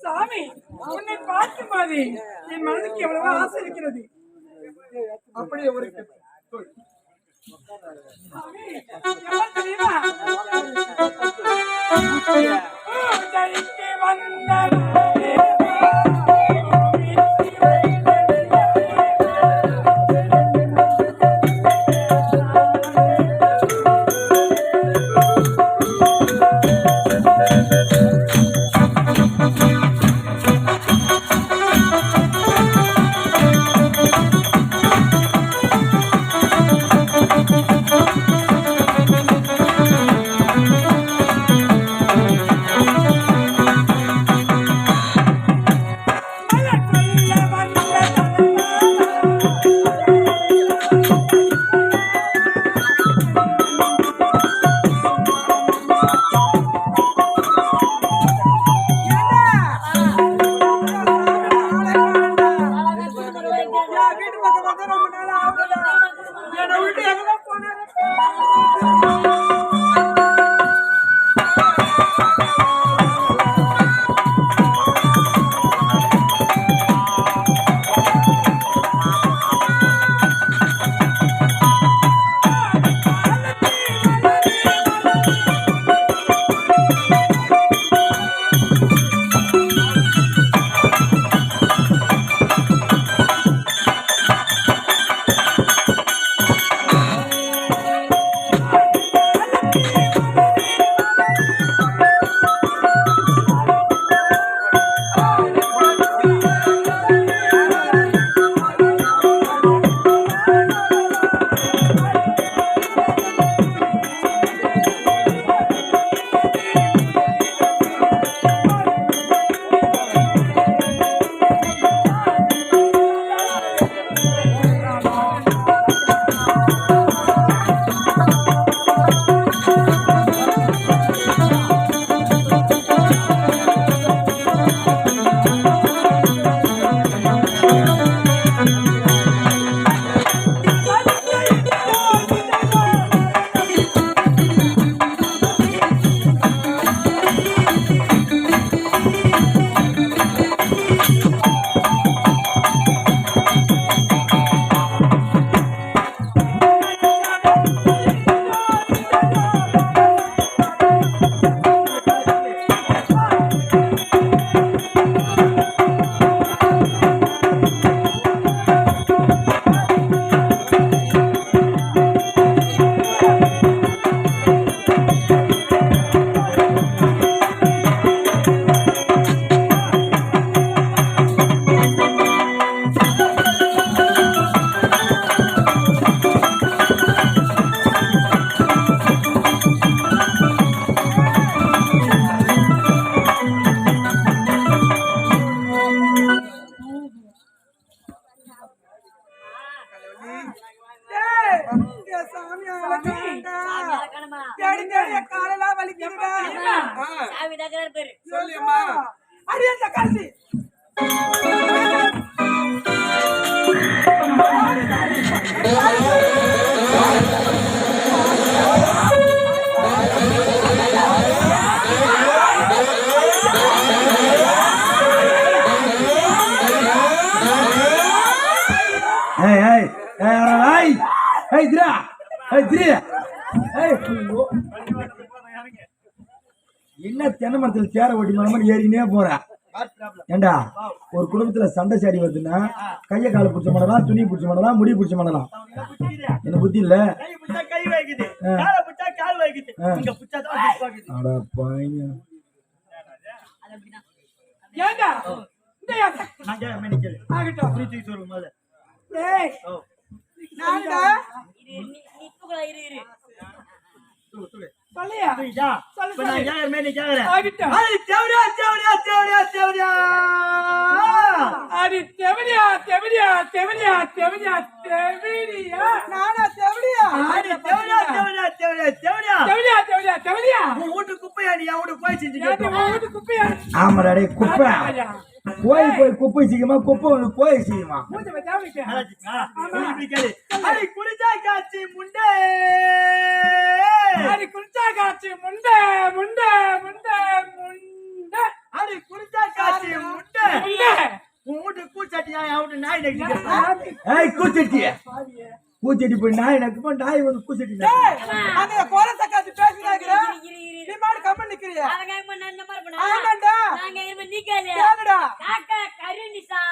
சாமி, உன்னை பார்க்கும்போது என் மனதுக்கு எவ்வளவோ ஆசை இருக்கிறது. அப்படியே ஒரு என்ன தென்னை மரத்துல சேர ஓட்டி மாதிரி ஏறினே போற ஏண்டா ஒரு குடும்பத்துல சண்டை சாடி வருதுன்னா கைய கால பிடிச்ச பண்ணலாம், துணி பிடிச்ச பண்ணலாம், முடி பிடிச்ச பண்ணலாம். என்ன புத்தி இல்ல ஆமாடா குப்பை போய் போய் குப்பை சீக்கிரமா குப்பை வந்து போய் சீக்கிரமா குளிச்சா காட்சி முண்டே குளிச்சா காட்சி முண்டே முண்டே முண்டே ஏய் கூச்சட்டி பூச்செடி போய் நாய் நக்குமா நாய் வந்து பூச்செடி அந்த கோர சக்காத்து பேசுறாங்க நீ மாடு கம்மன் நிக்கிறியா அவங்க என்ன இந்த மாதிரி பண்ணா ஆமாடா நாங்க இரும நீக்கல கேளுடா காக்கா கருணிசா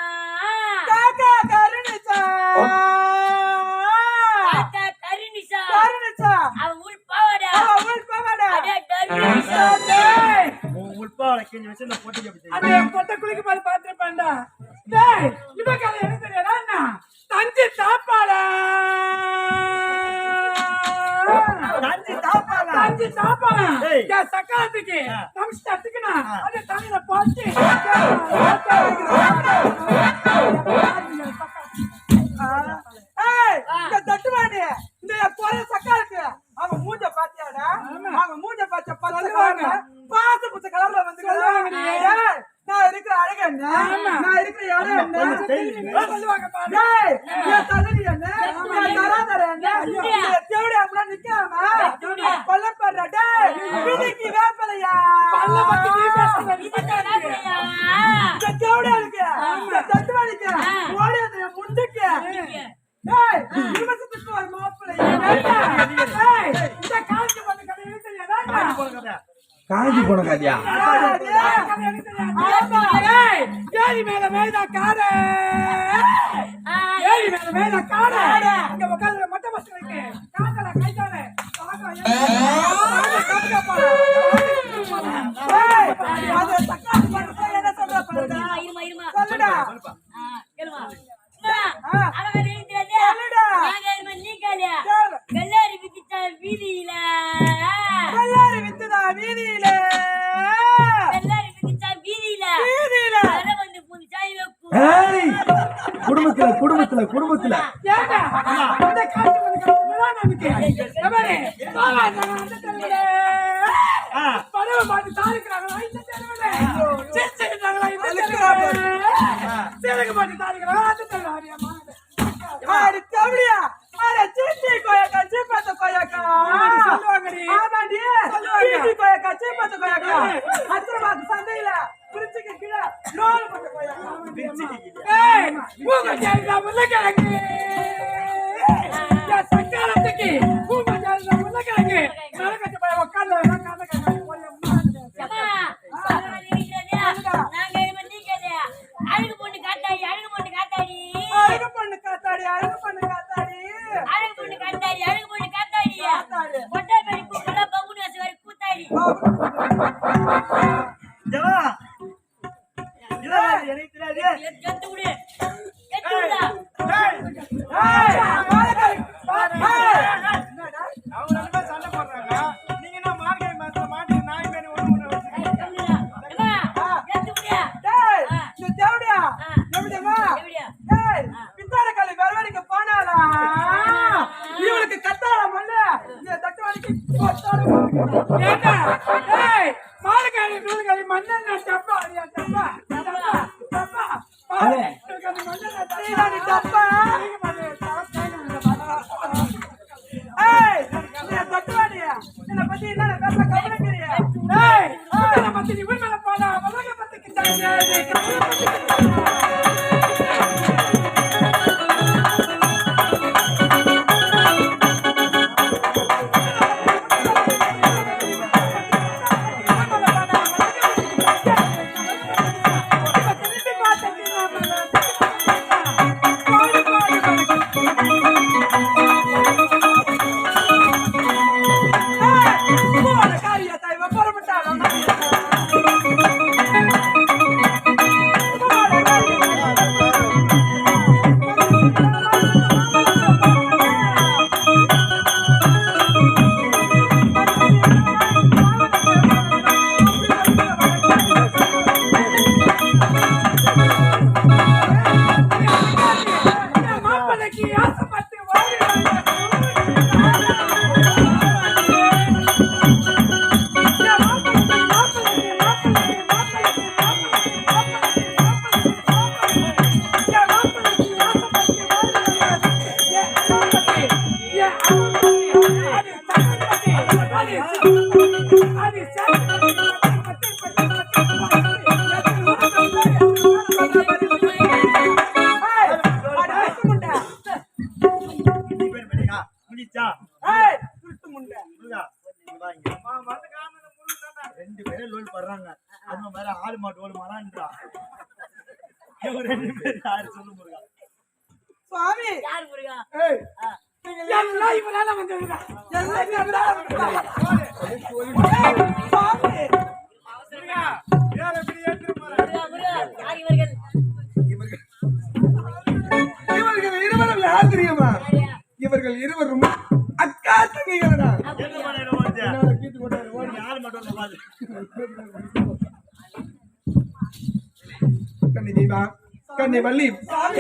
காக்கா கருணிச்சா காக்கா கருணிசா கருணிச்சா அவ உள் பாவடா அடே கருணிசா அந்த பொட்ட குளிக்கு பாரு பாத்துறேன்டா டேய் இவ கதை என்ன தெரியாதா அண்ணா தஞ்சி தாப்பாளா தஞ்சி தாப்பாளா யா சக்காத்துக்கு நமஸ்காரத்துக்குனா அத தண்ணில போட்டு ஏய் இந்த தட்டுவாடி இந்த போற சக்காத்துக்கு அவன் மூஞ்ச பாத்தியாடா அவன் மூஞ்ச பாத்த சொல்லுவாங்க பாத்து புத்த கலர்ல வந்து ஏய் நான் இருக்கிற அழகு என்ன நான் இருக்கிற இடம் என்ன சொல்லுவாங்க பாரு ஏய் என் தகுதி என்ன என் தராதர என்ன தேவடி அப்படி நிக்காம கொல்ல பண்ற டேய் விதிக்கு வேப்பலையா பல்ல பத்தி நீ பேசுற இந்த தேவடி இருக்கு இந்த தட்டுவாடிக்கு ஓடியது முண்டுக்கு ஏய் நிமிஷத்துக்கு ஒரு மாப்பிள்ளை ஏய் இந்த காஞ்சி போன கதை என்ன தெரியாதா காஞ்சி போன கதையா ஏரி மேல மேல காடு ஏரி மேல மேல காடு இங்க உட்கார்ந்து மொட்டை பஸ் இருக்கு காக்கல கைதால அது தக்காளி பண்றது என்ன சொல்ற பாருடா இருமா சொல்லுடா கேளுமா அவங்க நினைக்கிறாங்க நாங்க இரும நீக்கல வெள்ளாரி விக்கிட்ட வீதியில எல்லாரும் வித்துதா வீதியில வெள்ளாரி விக்கிட்ட வீதியில வர வந்து பூந்து சாய் வைக்கும் ஏய் குடும்பத்துல ஏண்டா இந்த காட்டு வந்து கட்டுறதா நமக்கு எவரே பாவா நான் அந்த தெருவுல பரவ மாட்டு தாரிக்கறாங்களா இந்த தெருவுல செஞ்சிட்டாங்களா இந்த தெருவுல சேலக மாட்டு தாரிக்கறாங்களா அந்த தெருவுல ஆரியாமா ஆடி தவடியா அட சீச்சி கோயக்கா சீப்பத்த கோயக்கா சொல்லுவாங்கடி ஆமாடி சொல்லுவாங்க சீச்சி கோயக்கா சீப்பத்த கோயக்கா அத்திரமாக்கு சந்தையில பிரிச்சுக்கு கீழ லோல் பண்ண கோயக்கா பிரிச்சுக்கு கீழ ஏய் பூங்க ஜாலிடா முள்ளக்கிழங்கு யா சக்காலத்துக்கு பூங்க ஜாலிடா முள்ளக்கிழங்கு நரகத்து போய் உட்கார்ந்து காத காத போயம்மா அம்மா அவங்க நினைக்கிறாங்க நாங்க இரும நீக்கல அழகு பொண்ணு காத்தாடி அழகு பொண்ணு காத்தாடி பொட்டை பெரிய கூட்டல பவுன் வாசி வரை கூத்தாடி எத்து விடு எத்துடா ஏய் மாலக்காரி அவங்க ரெண்டு பேரும் சண்டை போடுறாங்க நீங்க என்ன மார்கழி மாசத்துல மாட்டி நாய் மேனி ஒண்ணு எத்து விடு டேய் இந்த தேவடியா எப்படிமா டேய் பித்தாரக்காளி வரவடிக்கு போனாளா இவளுக்கு கத்தாள மண்ண இந்த தட்டுவாடிக்கு போட்டாரு ஏண்டா டேய் மாலக்காரி நூல்காரி மண்ணெண்ண டப்பா அடியா டப்பா அலே நீ டப்பா ஏய் நீ தட்டுவாடியா என்ன பத்தி என்ன பேச கவனிக்கிறியா ஏய் என்ன பத்தி நீ உண்மையில போடா மலக பத்தி கிட்டாங்க காரியா தாய் வரப்பட்டாளா லோல் பண்றாங்க அது மாதிரி ஆடு மாட்டு ஓடு மலான்றா இவங்க 2 பேர் யாரு சொல்லு முருகா சுவாமி யாரு முருகா ஏய் எல்லாம் இவனால வந்ததுடா எல்லாம் இவனால வந்ததுடா சுவாமி முருகா முருகா யார் இவர்கள் இவர்கள் இருவரும் யார் தெரியுமா? இவர்கள் இருவரும் அக்கா தங்கைகளா. என்ன பண்ணற ஓடுது என்னால கீத்து போட்டாரு ஓடி. ஆடு மாட்டு ஓடு பாரு கண்ணி தீபா கண்ணி வள்ளி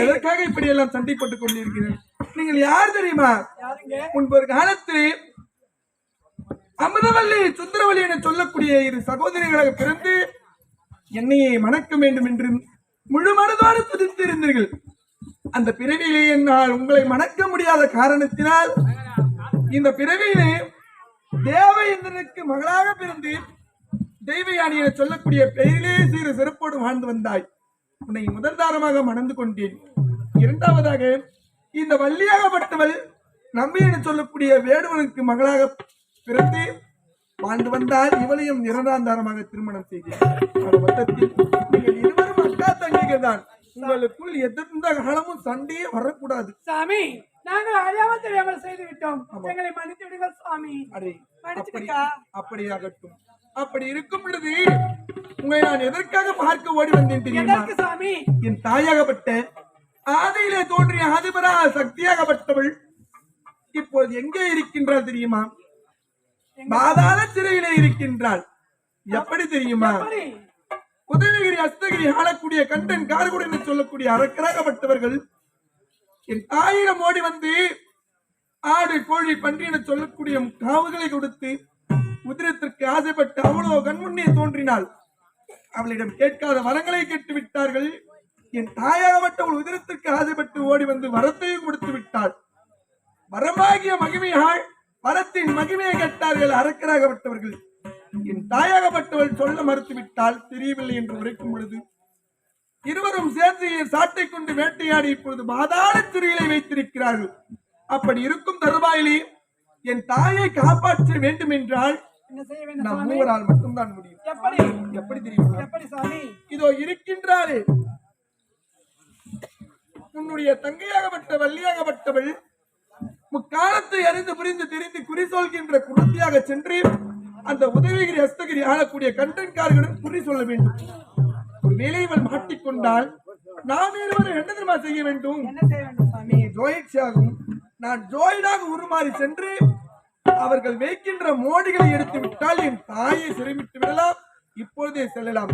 எதற்காக இப்படி எல்லாம் சண்டை போட்டுக் கொண்டிருக்கிறீர்கள்? நீங்கள் யார் தெரியுமா? முன்பொரு காலத்தில் அமுதவல்லி சுந்தரவல்லி என சொல்லக்கூடிய 2 சகோதரிகளாக பிறந்து என்னையே மணக்க வேண்டும் என்று முழு மனதோடு துதித்திருந்தீர்கள். அந்த பிறவியிலேயே நான் உங்களை மணக்க முடியாத காரணத்தினால் இந்த பிறவியிலே தேவேந்திரனுக்கு மகளாக பிறந்து தெய்வயானி என சொல்லக்கூடிய பெயரிலே சீர சிறப்போடு வாழ்ந்து வந்தாய். உன்னை முதல் தாரமாக மணந்து கொண்டேன். இரண்டாவதாக இந்த வள்ளியாகப்பட்டவள் நம்பி என சொல்லக்கூடிய வேடுவனுக்கு மகளாக பிறந்து வாழ்ந்து வந்தால் இவளையும் 2ஆம் தாரமாக திருமணம் செய்தேன். மொத்தத்தில் நீங்கள் இருவரும் அக்கா தங்கைகள் தான். உங்களுக்குள் எந்த காலமும் சண்டையே வரக்கூடாது. சாமி நாங்கள் அறியாமல் தெரியாமல் செய்து விட்டோம். எங்களை மன்னித்து விடுங்கள் சுவாமி. அப்படியாகட்டும். அப்படி இருக்கும் பொழுது உங்களை நான் எதற்காக பார்க்க ஓடி வந்தேன் தெரியுமா? சாமி என் தாயாகப்பட்ட ஆதியிலே தோன்றிய ஆதிபரா சக்தியாகப்பட்டவள் இப்பொழுது எங்கே இருக்கின்றாள் தெரியுமா? பாதாள சிறையிலே இருக்கின்றாள். எப்படி தெரியுமா? உதயகிரி அஸ்தகிரி ஆளக்கூடிய கண்டன் கார்குடன் என்று சொல்லக்கூடிய அரக்கராகப்பட்டவர்கள் என் தாயிடம் ஓடி வந்து ஆடு கோழி பன்றி என சொல்லக்கூடிய காவுகளை கொடுத்து உதிரத்திற்கு ஆசைப்பட்டு அவ்வளவு கண்முன்னே தோன்றினாள். அவளிடம் கேட்காத வரங்களை கேட்டு விட்டார்கள். என் தாயாகப்பட்டவள் உதிரத்திற்கு ஆசைப்பட்டு ஓடி வந்து வரத்தையும் கொடுத்து விட்டாள். வரமாகிய மகிமையாள் வரத்தின் மகிமையை கேட்டார்கள் அரக்கராகப்பட்டவர்கள். என் தாயாகப்பட்டவள் சொல்ல மறுத்துவிட்டால் தெரியவில்லை என்று உரைக்கும் பொழுது இருவரும் சேர்ந்து சாட்டை கொண்டு வேட்டையாடி இப்பொழுது பாதாள சிறையிலே வைத்திருக்கிறார்கள். அப்படி இருக்கும் தருவாயிலே என் தாயை காப்பாற்ற வேண்டும் என்றால் நம் மூவரால் மட்டும்தான் முடியும். எப்படி தெரியும்? இதோ இருக்கின்றாரே உன்னுடைய தங்கையாகப்பட்ட வள்ளியாகப்பட்டவள் முக்காலத்தை அறிந்து புரிந்து தெரிந்து குறி சொல்கின்ற குருத்தியாக சென்று அந்த உதயகிரி அஸ்தகிரி ஆளக்கூடிய கண்டன்காரர்களுடன் குறி சொல்ல வேண்டும். ஒரு வேலையை மாட்டிக்கொண்டால் நாம் இருவரும் என்ன தெரியுமா செய்ய வேண்டும்? நீ ஜோயிட்ஸாகவும் நான் ஜோயிடாக உருமாறி சென்று அவர்கள் வைக்கின்ற மோடிகளை எடுத்து விட்டால் என் தாயை சிறைமிட்டு விடலாம். இப்பொழுதே செல்லலாம்.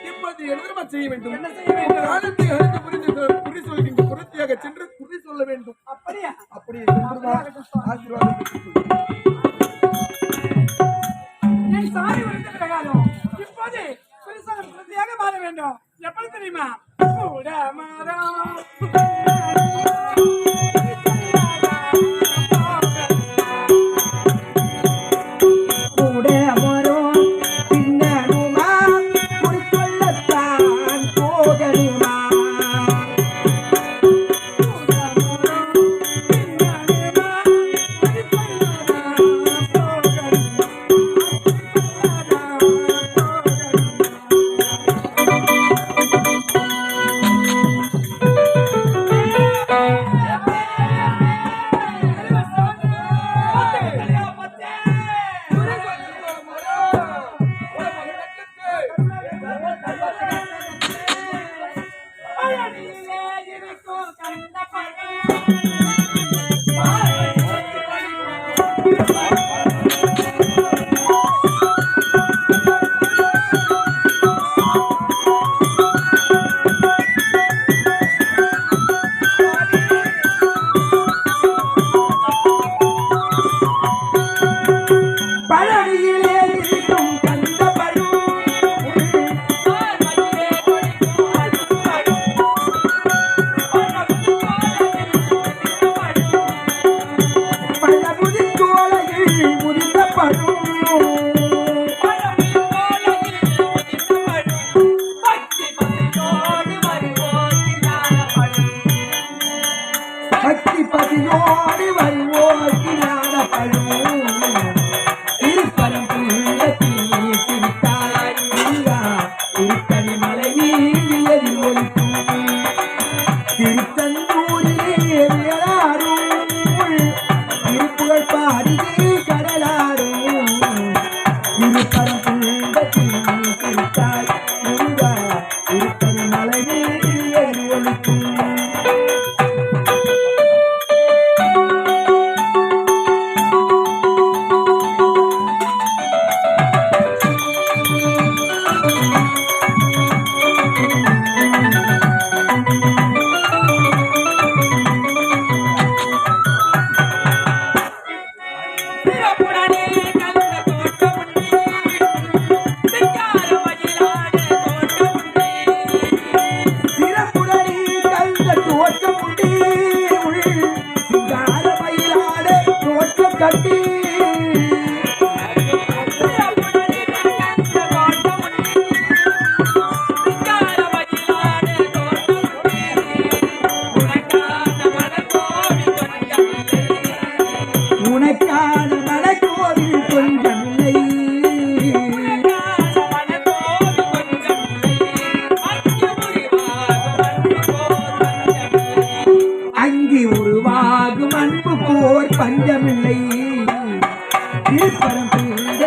இப்பொழுது என்ன செய்ய வேண்டும்? காலத்தை அறிந்து புரிந்து குறி சொல்கின்ற குருத்தியாக சென்று குறி சொல்ல வேண்டும். அப்படியே ஆசீர்வாதம் சாமி உரைத்த பிரகாரம் இப்போது குறியாக மாற வேண்டும். எப்படி தெரியுமா? பக்தி பதியோடு வருவோர் பழு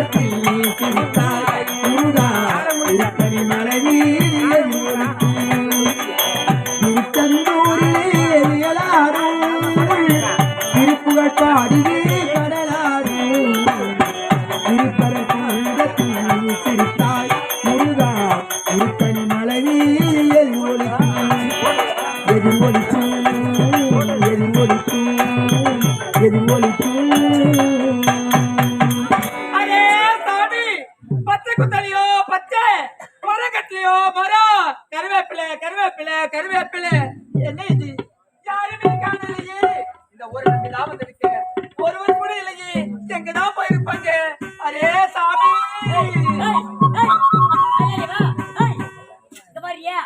கூடத்தில் நீ சிரித்தாய் முருகா திருத்தணி மலை வீதியில் ஒலிக்கும் திருச்செந்தூரிலே எரியலாரும் திருப்புகழ் பாடியே கடலாரும் திருப்பரங்குன்றத்தில் நீ சிரித்தாய் முருகா திருத்தணி மலை வீதியில் ஒலிக்கும் எதிர் ஒலிக்கும் எதிர் ஒலிக்கும் எதிர் ஒலிக்கும் அரே சாமி பச்சை குத்தலையோ பச்சை மரக்கட்டிலையோ மரம் கருவேப்பிலை கருவேப்பிலை கருவேப்பிலை என்ன இது யாருமே காணலையே இந்த ஒரு நம்பி லாபம் இருக்கு ஒருவர் கூட இல்லையே எங்கதான் போயிருப்பாங்க அரே சாமி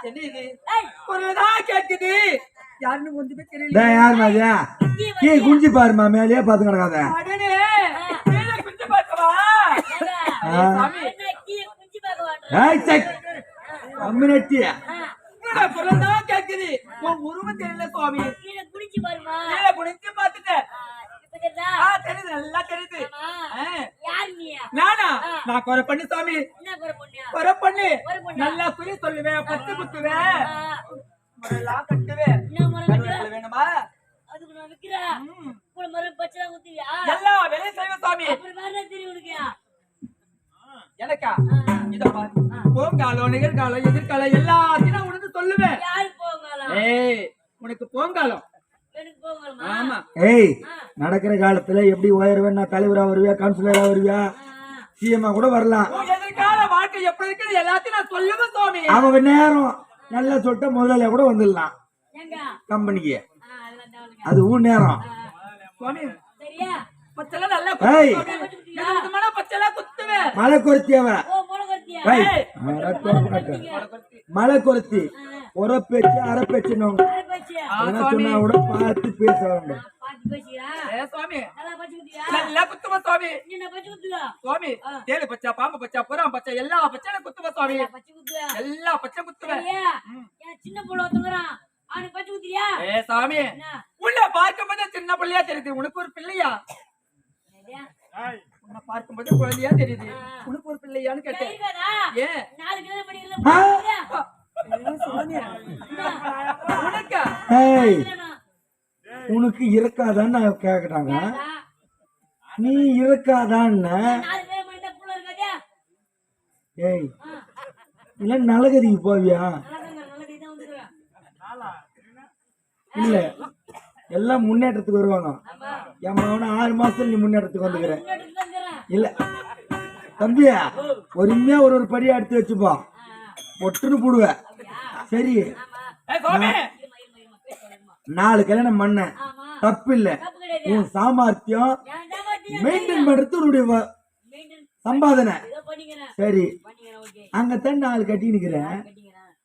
என்ன இது ஒருதான் கேக்குது யாருன்னு ஒன்றுமே தெரியல யார் மாதிரியா கீ குஞ்சு பாருமா மேலேயே பார்த்து கிடக்காத அடனே கீழே குஞ்சு பார்க்கவா சாமி ஏய் செக் கம்யூனிட்டி பொருள்தான் கேக்குது உன் உருவம் தெரியல சுவாமி கீழே குடிச்சு பார்த்துட்டேன் தெரியுது நல்லா தெரியுது நானா நான் குறை பண்ணி சாமி குறை பண்ணி நல்லா குறி சொல்லுவேன் பத்து குத்துவேன் முறையெல்லாம் கட்டுவேன் கருவேப்பிலை வேணுமா எல்லா வேலையும் செய்வேன் சாமி எனக்கா இத பாரு போங்காலம் நிகழ்காலம் எதிர்காலம் எல்லாத்தையும் நான் உனக்கு சொல்லுவேன் ஏய் உனக்கு போங்காலம் ஆமா ஏய் நடக்கிற காலத்துல எப்படி உயர்வேன் நான் தலைவரா வருவியா கவுன்சிலரா வருவியா சிஎம்மா கூட வரலாம் உன் எதிர்கால வாழ்க்கை எப்படி இருக்குன்னு எல்லாத்தையும் நான் சொல்லுவேன் சுவாமி அவங்க நேரம் நல்லா சொல்லிட்ட முதல்ல கூட வந்துடலாம் கம்பெனிக்கு அது உன் நேரம் சுவாமி பச்செல்லாம் நல்லா ஏய் பச்செல்லாம் குத்துவேன் மலை கொருத்தியவ மலை கொருத்தி ஒரு பேச்சு அரை பேச்சுன்னு சொன்னா கூட பார்த்து பேச வேண்டும் சுவாமி நல்லா குத்துவ சுவாமி சுவாமி தேலு பச்சா பாம்பு பச்சா புறாம் பச்சா எல்லா பச்சையும் குத்துவ சுவாமி எல்லா பச்சை குத்துவேன் சின்ன புள்ள ஒத்துக்குறான் அவனுக்கு பச்சை குத்துறியா சாமி உள்ள பார்க்கும்போது சின்ன பிள்ளையா தெரியுது உனக்கு ஒரு பிள்ளையா உன்னை பார்க்கும்போது குழந்தையா தெரியுது உனக்கு ஒரு பிள்ளையான்னு கேட்டேன் ஏன் 4 கிலோ படிக்கிறல உனக்கா ஏய் உனக்கு இருக்காதான்னு நான் கேக்குறாங்க நீ இருக்காதான்னு 4 கிலோ படிச்சா புள்ள இருக்காதே ஏய் இல்ல நலகதிக்கு போவியா நல்ல தான் வந்துக்குறேன் இல்ல எல்லாம் முன்னேற்றத்துக்கு வருவாங்க என் மகன 6 மாசத்துல நீ முன்னேற்றத்துக்கு வந்துக்கிற இல்ல தம்பியா பொறுமையா ஒரு படியா எடுத்து வச்சுப்பா பொட்டுன்னு போடுவ சரி 4 கல்யாணம் பண்ண தப்பு இல்ல உன் சாமர்த்தியம் மெயின்டைன் பண்றது உன்னுடைய சம்பாதனை சரி அங்கத்தான் 4 கட்டி நிக்கிறேன்